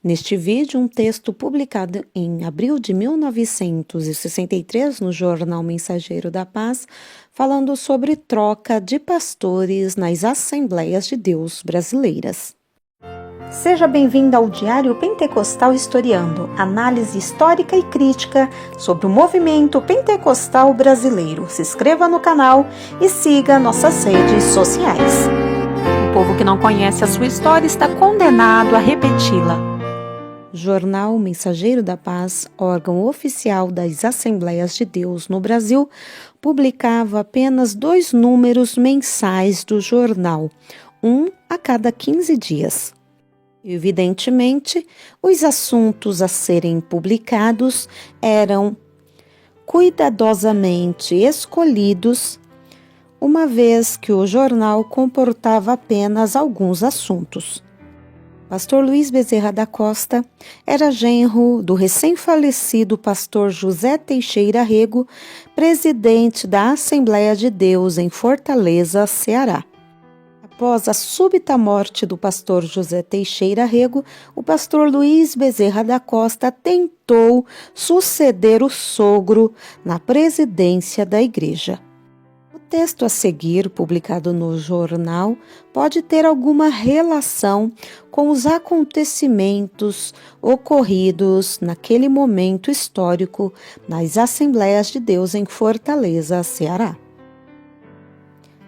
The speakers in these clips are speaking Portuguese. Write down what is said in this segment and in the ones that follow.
Neste vídeo, um texto publicado em abril de 1963 no jornal Mensageiro da Paz, falando sobre troca de pastores nas Assembleias de Deus brasileiras. Seja bem-vindo ao Diário Pentecostal Historiando, análise histórica e crítica sobre o movimento pentecostal brasileiro. Se inscreva no canal e siga nossas redes sociais. O povo que não conhece a sua história está condenado a repeti-la. Jornal Mensageiro da Paz, órgão oficial das Assembleias de Deus no Brasil, publicava apenas 2 números mensais do jornal, um a cada 15 dias. Evidentemente, os assuntos a serem publicados eram cuidadosamente escolhidos, uma vez que o jornal comportava apenas alguns assuntos. Pastor Luiz Bezerra da Costa era genro do recém-falecido pastor José Teixeira Rego, presidente da Assembleia de Deus em Fortaleza, Ceará. Após a súbita morte do pastor José Teixeira Rego, o pastor Luiz Bezerra da Costa tentou suceder o sogro na presidência da igreja. O texto a seguir, publicado no jornal, pode ter alguma relação com os acontecimentos ocorridos naquele momento histórico nas Assembleias de Deus em Fortaleza, Ceará.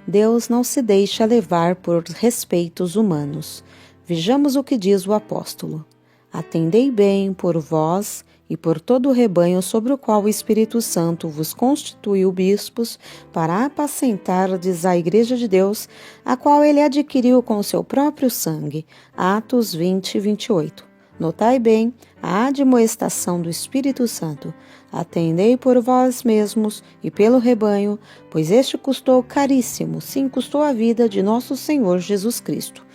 Deus não se deixa levar por respeitos humanos. Vejamos o que diz o apóstolo. Atendei bem por vós e por todo o rebanho sobre o qual o Espírito Santo vos constituiu bispos para apacentardes a igreja de Deus, a qual ele adquiriu com o seu próprio sangue. Atos 20, 28. Notai bem a admoestação do Espírito Santo. Atendei por vós mesmos e pelo rebanho, pois este custou caríssimo, sim, custou a vida de nosso Senhor Jesus Cristo.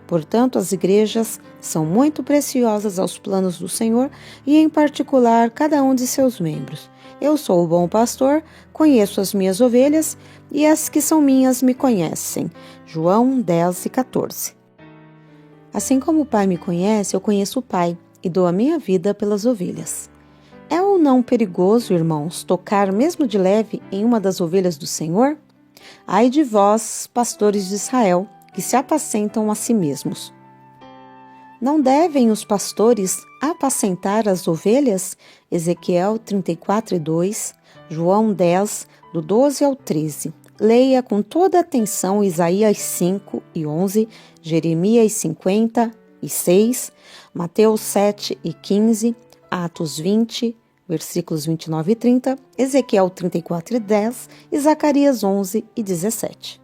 Portanto, as igrejas são muito preciosas aos planos do Senhor e, em particular, cada um de seus membros. Eu sou o bom pastor, conheço as minhas ovelhas e as que são minhas me conhecem. João 10 e 14. Assim como o Pai me conhece, eu conheço o Pai e dou a minha vida pelas ovelhas. É ou não perigoso, irmãos, tocar mesmo de leve em uma das ovelhas do Senhor? Ai de vós, pastores de Israel, que se apacentam a si mesmos. Não devem os pastores apacentar as ovelhas? Ezequiel 34 e 2, João 10, do 12 ao 13. Leia com toda atenção Isaías 5 e 11, Jeremias 50 e 6, Mateus 7 e 15, Atos 20, versículos 29 e 30, Ezequiel 34 e 10 e Zacarias 11 e 17.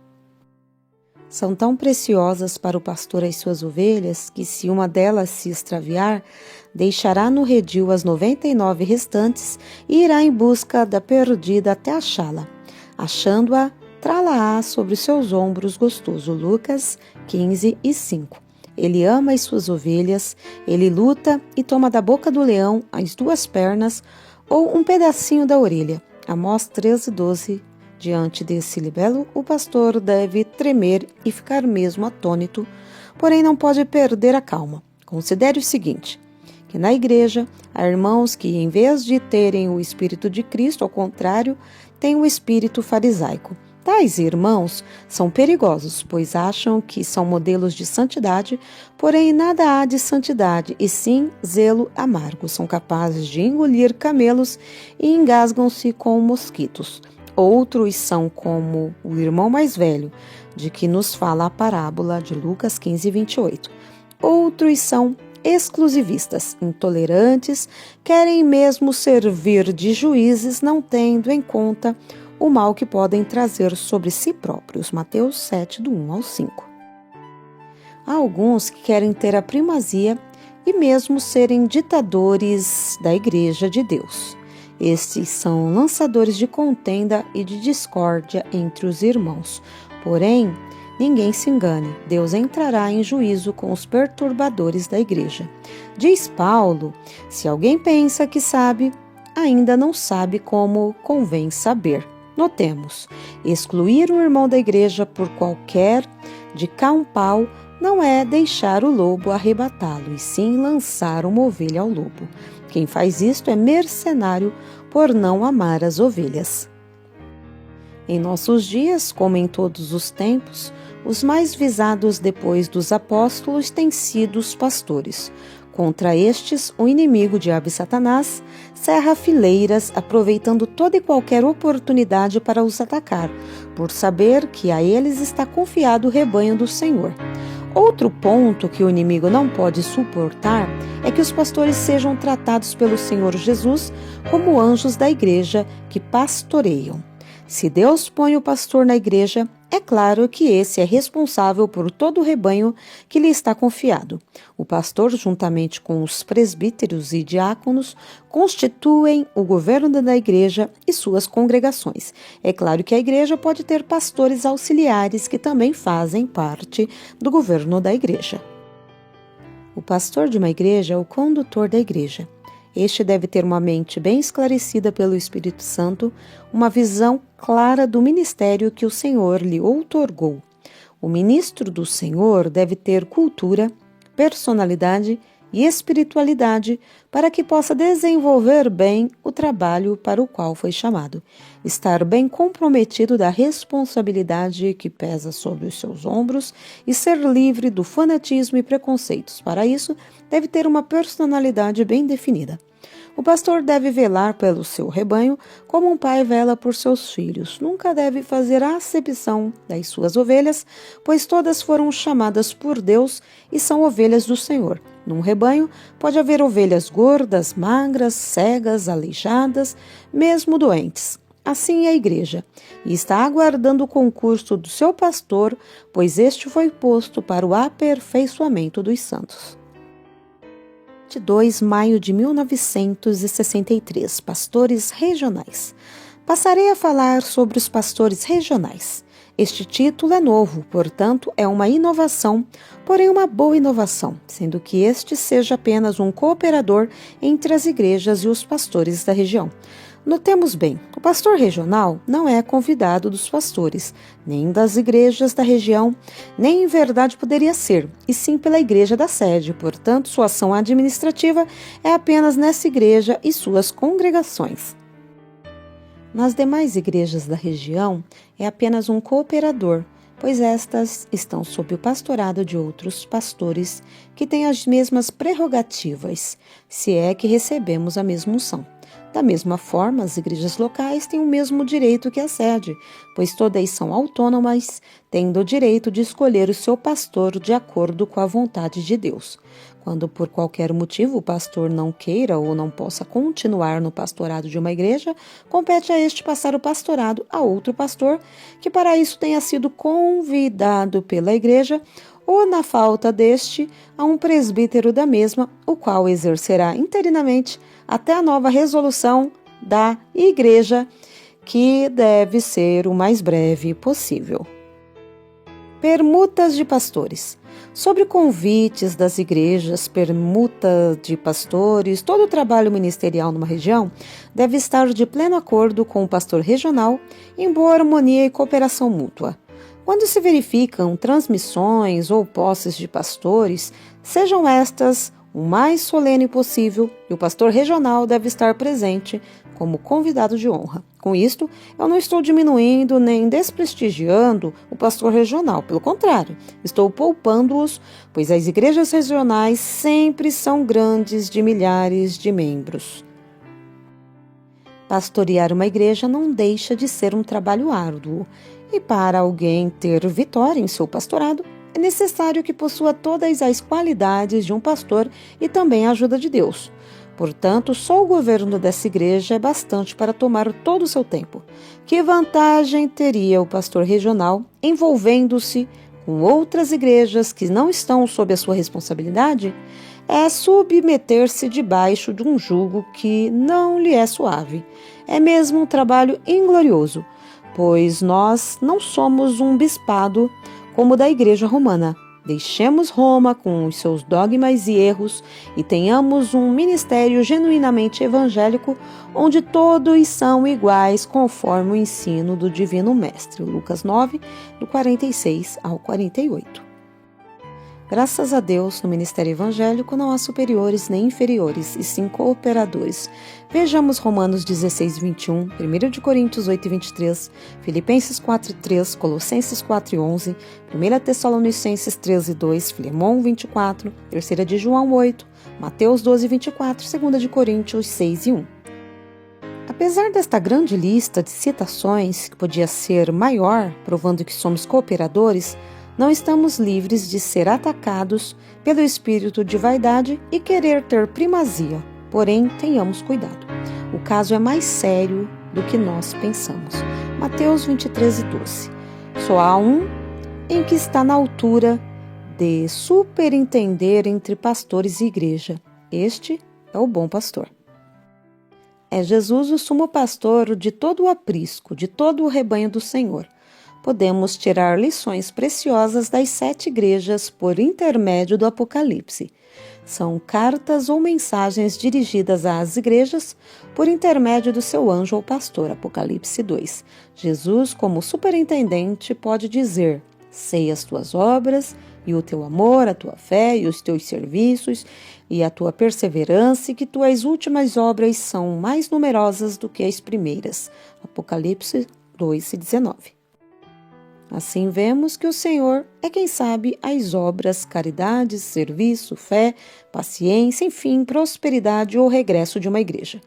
São tão preciosas para o pastor as suas ovelhas que, se uma delas se extraviar, deixará no redil as 99 restantes e irá em busca da perdida até achá-la. Achando-a, trá-la-á sobre seus ombros gostoso. Lucas 15 e 5. Ele ama as suas ovelhas, ele luta e toma da boca do leão as 2 pernas ou um pedacinho da orelha. Amós 13, 12. Diante desse libelo, o pastor deve tremer e ficar mesmo atônito, porém não pode perder a calma. Considere o seguinte, que na igreja há irmãos que, em vez de terem o Espírito de Cristo, ao contrário, têm o espírito farisaico. Tais irmãos são perigosos, pois acham que são modelos de santidade, porém nada há de santidade, e sim zelo amargo. São capazes de engolir camelos e engasgam-se com mosquitos. Outros são como o irmão mais velho, de que nos fala a parábola de Lucas 15, 28. Outros são exclusivistas, intolerantes, querem mesmo servir de juízes, não tendo em conta o mal que podem trazer sobre si próprios. Mateus 7, do 1 ao 5. Há alguns que querem ter a primazia e mesmo serem ditadores da Igreja de Deus. Estes são lançadores de contenda e de discórdia entre os irmãos. Porém, ninguém se engane, Deus entrará em juízo com os perturbadores da igreja. Diz Paulo, se alguém pensa que sabe, ainda não sabe como convém saber. Notemos, excluir um irmão da igreja por qualquer de cá um pau não é deixar o lobo arrebatá-lo, e sim lançar uma ovelha ao lobo. Quem faz isto é mercenário por não amar as ovelhas. Em nossos dias, como em todos os tempos, os mais visados depois dos apóstolos têm sido os pastores. Contra estes, o inimigo, diabo e Satanás, cerra fileiras, aproveitando toda e qualquer oportunidade para os atacar, por saber que a eles está confiado o rebanho do Senhor. Outro ponto que o inimigo não pode suportar é que os pastores sejam tratados pelo Senhor Jesus como anjos da igreja que pastoreiam. Se Deus põe o pastor na igreja, é claro que esse é responsável por todo o rebanho que lhe está confiado. O pastor, juntamente com os presbíteros e diáconos, constituem o governo da igreja e suas congregações. É claro que a igreja pode ter pastores auxiliares que também fazem parte do governo da igreja. O pastor de uma igreja é o condutor da igreja. Este deve ter uma mente bem esclarecida pelo Espírito Santo, uma visão clara do ministério que o Senhor lhe outorgou. O ministro do Senhor deve ter cultura, personalidade e espiritualidade para que possa desenvolver bem o trabalho para o qual foi chamado. Estar bem comprometido da responsabilidade que pesa sobre os seus ombros e ser livre do fanatismo e preconceitos. Para isso, deve ter uma personalidade bem definida. O pastor deve velar pelo seu rebanho como um pai vela por seus filhos. Nunca deve fazer acepção das suas ovelhas, pois todas foram chamadas por Deus e são ovelhas do Senhor. Num rebanho pode haver ovelhas gordas, magras, cegas, aleijadas, mesmo doentes. Assim é a igreja, e está aguardando o concurso do seu pastor, pois este foi posto para o aperfeiçoamento dos santos. 2 de maio de 1963, pastores regionais. Passarei a falar sobre os pastores regionais. Este título é novo, portanto, é uma inovação, porém uma boa inovação, sendo que este seja apenas um cooperador entre as igrejas e os pastores da região. Notemos bem, o pastor regional não é convidado dos pastores, nem das igrejas da região, nem em verdade poderia ser, e sim pela igreja da sede, portanto, sua ação administrativa é apenas nessa igreja e suas congregações. Nas demais igrejas da região, é apenas um cooperador, pois estas estão sob o pastorado de outros pastores que têm as mesmas prerrogativas, se é que recebemos a mesma unção. Da mesma forma, as igrejas locais têm o mesmo direito que a sede, pois todas são autônomas, tendo o direito de escolher o seu pastor de acordo com a vontade de Deus. Quando por qualquer motivo o pastor não queira ou não possa continuar no pastorado de uma igreja, compete a este passar o pastorado a outro pastor, que para isso tenha sido convidado pela igreja, ou, na falta deste, a um presbítero da mesma, o qual exercerá interinamente até a nova resolução da igreja, que deve ser o mais breve possível. Permutas de pastores. Sobre convites das igrejas, permuta de pastores, todo o trabalho ministerial numa região deve estar de pleno acordo com o pastor regional, em boa harmonia e cooperação mútua. Quando se verificam transmissões ou posses de pastores, sejam estas o mais solene possível e o pastor regional deve estar presente como convidado de honra. Com isto, eu não estou diminuindo nem desprestigiando o pastor regional, pelo contrário, estou poupando-os, pois as igrejas regionais sempre são grandes de milhares de membros. Pastorear uma igreja não deixa de ser um trabalho árduo, e para alguém ter vitória em seu pastorado, é necessário que possua todas as qualidades de um pastor e também a ajuda de Deus. Portanto, só o governo dessa igreja é bastante para tomar todo o seu tempo. Que vantagem teria o pastor regional envolvendo-se com outras igrejas que não estão sob a sua responsabilidade? É submeter-se debaixo de um jugo que não lhe é suave. É mesmo um trabalho inglorioso, pois nós não somos um bispado como o da Igreja Romana. Deixemos Roma com os seus dogmas e erros e tenhamos um ministério genuinamente evangélico, onde todos são iguais conforme o ensino do Divino Mestre. Lucas 9, do 46 ao 48. Graças a Deus, no ministério evangélico não há superiores nem inferiores, e sim cooperadores. Vejamos Romanos 16, 21, 1 de Coríntios 8, 23, Filipenses 4, 3, Colossenses 4, 11, 1 Tessalonicenses 13, 2, Filemão 24, 3 de João 8, Mateus 12, 24, 2 de Coríntios 6 e 1. Apesar desta grande lista de citações, que podia ser maior, provando que somos cooperadores, não estamos livres de ser atacados pelo espírito de vaidade e querer ter primazia, porém tenhamos cuidado. O caso é mais sério do que nós pensamos. Mateus 23 e 12. Só há um em que está na altura de superintender entre pastores e igreja. Este é o bom pastor. É Jesus o sumo pastor de todo o aprisco, de todo o rebanho do Senhor. Podemos tirar lições preciosas das 7 igrejas por intermédio do Apocalipse. São cartas ou mensagens dirigidas às igrejas por intermédio do seu anjo ou pastor, Apocalipse 2. Jesus, como superintendente, pode dizer: sei as tuas obras, e o teu amor, a tua fé, e os teus serviços, e a tua perseverança, e que tuas últimas obras são mais numerosas do que as primeiras. Apocalipse 2, 19. Assim vemos que o Senhor é quem sabe as obras, caridade, serviço, fé, paciência, enfim, prosperidade ou regresso de uma igreja.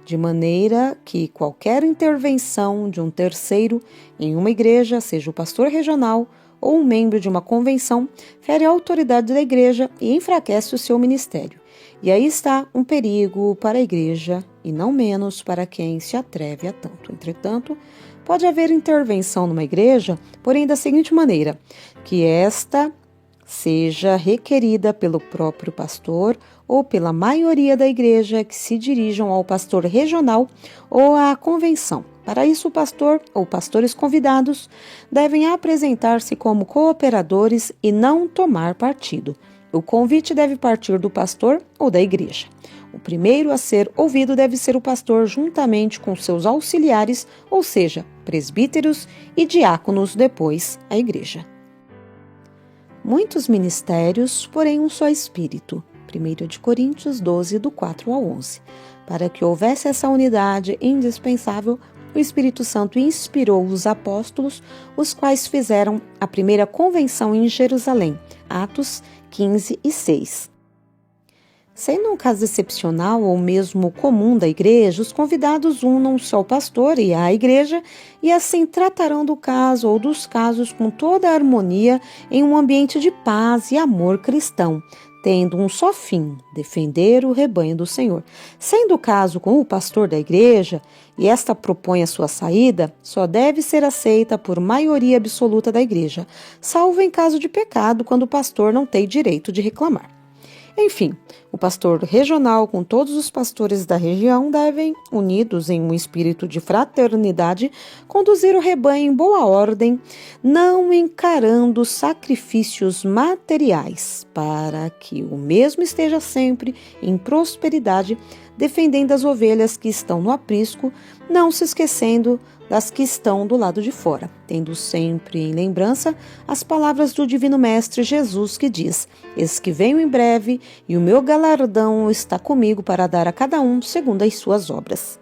De maneira que qualquer intervenção de um terceiro em uma igreja, seja o pastor regional ou um membro de uma convenção, fere a autoridade da igreja e enfraquece o seu ministério. E aí está um perigo para a igreja e não menos para quem se atreve a tanto. Entretanto, pode haver intervenção numa igreja, porém da seguinte maneira: que esta seja requerida pelo próprio pastor ou pela maioria da igreja, que se dirijam ao pastor regional ou à convenção. Para isso, o pastor ou pastores convidados devem apresentar-se como cooperadores e não tomar partido. O convite deve partir do pastor ou da igreja. O primeiro a ser ouvido deve ser o pastor, juntamente com seus auxiliares, ou seja, presbíteros e diáconos, depois a igreja. Muitos ministérios, porém um só Espírito. 1 de Coríntios 12, do 4 ao 11. Para que houvesse essa unidade indispensável, o Espírito Santo inspirou os apóstolos, os quais fizeram a primeira convenção em Jerusalém, Atos 15 e 6. Sendo um caso excepcional ou mesmo comum da igreja, os convidados unam-se ao pastor e à igreja e assim tratarão do caso ou dos casos com toda a harmonia em um ambiente de paz e amor cristão, tendo um só fim: defender o rebanho do Senhor. Sendo o caso com o pastor da igreja, e esta propõe a sua saída, só deve ser aceita por maioria absoluta da igreja, salvo em caso de pecado, quando o pastor não tem direito de reclamar. Enfim, o pastor regional com todos os pastores da região devem, unidos em um espírito de fraternidade, conduzir o rebanho em boa ordem, não encarando sacrifícios materiais, para que o mesmo esteja sempre em prosperidade, defendendo as ovelhas que estão no aprisco, não se esquecendo das que estão do lado de fora, tendo sempre em lembrança as palavras do Divino Mestre Jesus, que diz: eis que venho em breve, e o meu galardão está comigo para dar a cada um segundo as suas obras.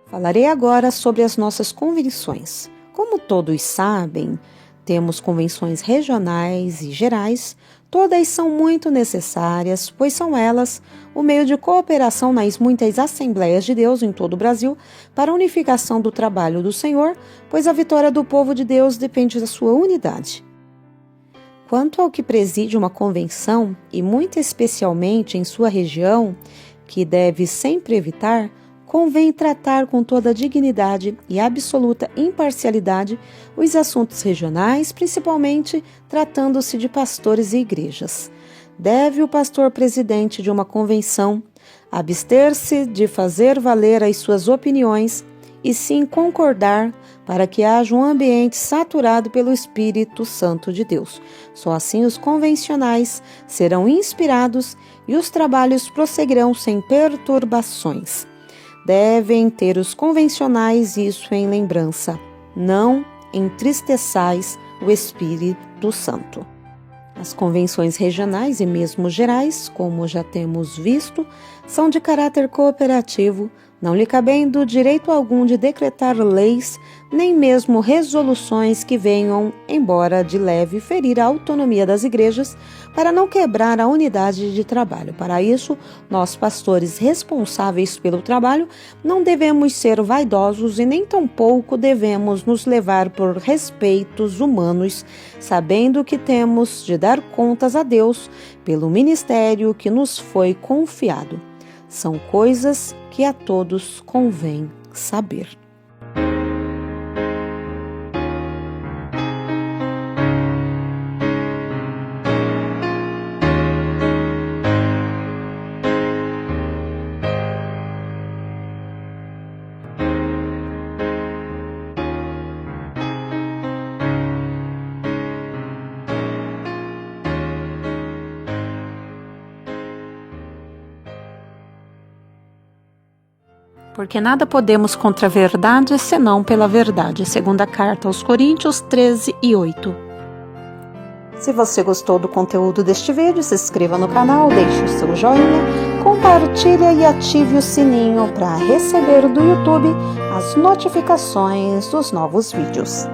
Falarei agora sobre as nossas convenções. Como todos sabem, temos convenções regionais e gerais. Todas são muito necessárias, pois são elas o meio de cooperação nas muitas Assembleias de Deus em todo o Brasil para a unificação do trabalho do Senhor, pois a vitória do povo de Deus depende da sua unidade. Quanto ao que preside uma convenção, e muito especialmente em sua região, que deve sempre evitar, convém tratar com toda a dignidade e absoluta imparcialidade os assuntos regionais, principalmente tratando-se de pastores e igrejas. Deve o pastor presidente de uma convenção abster-se de fazer valer as suas opiniões e sim concordar para que haja um ambiente saturado pelo Espírito Santo de Deus. Só assim os convencionais serão inspirados e os trabalhos prosseguirão sem perturbações. Devem ter os convencionais isso em lembrança: não entristeçais o Espírito Santo. As convenções regionais e mesmo gerais, como já temos visto, são de caráter cooperativo, não lhe cabendo direito algum de decretar leis, nem mesmo resoluções que venham, embora de leve, ferir a autonomia das igrejas, para não quebrar a unidade de trabalho. Para isso, nós, pastores responsáveis pelo trabalho, não devemos ser vaidosos e nem tampouco devemos nos levar por respeitos humanos, sabendo que temos de dar contas a Deus pelo ministério que nos foi confiado. São coisas que a todos convém saber. Porque nada podemos contra a verdade, senão pela verdade. Segunda carta aos Coríntios 13:8. Se você gostou do conteúdo deste vídeo, se inscreva no canal, deixe o seu joinha, compartilhe e ative o sininho para receber do YouTube as notificações dos novos vídeos.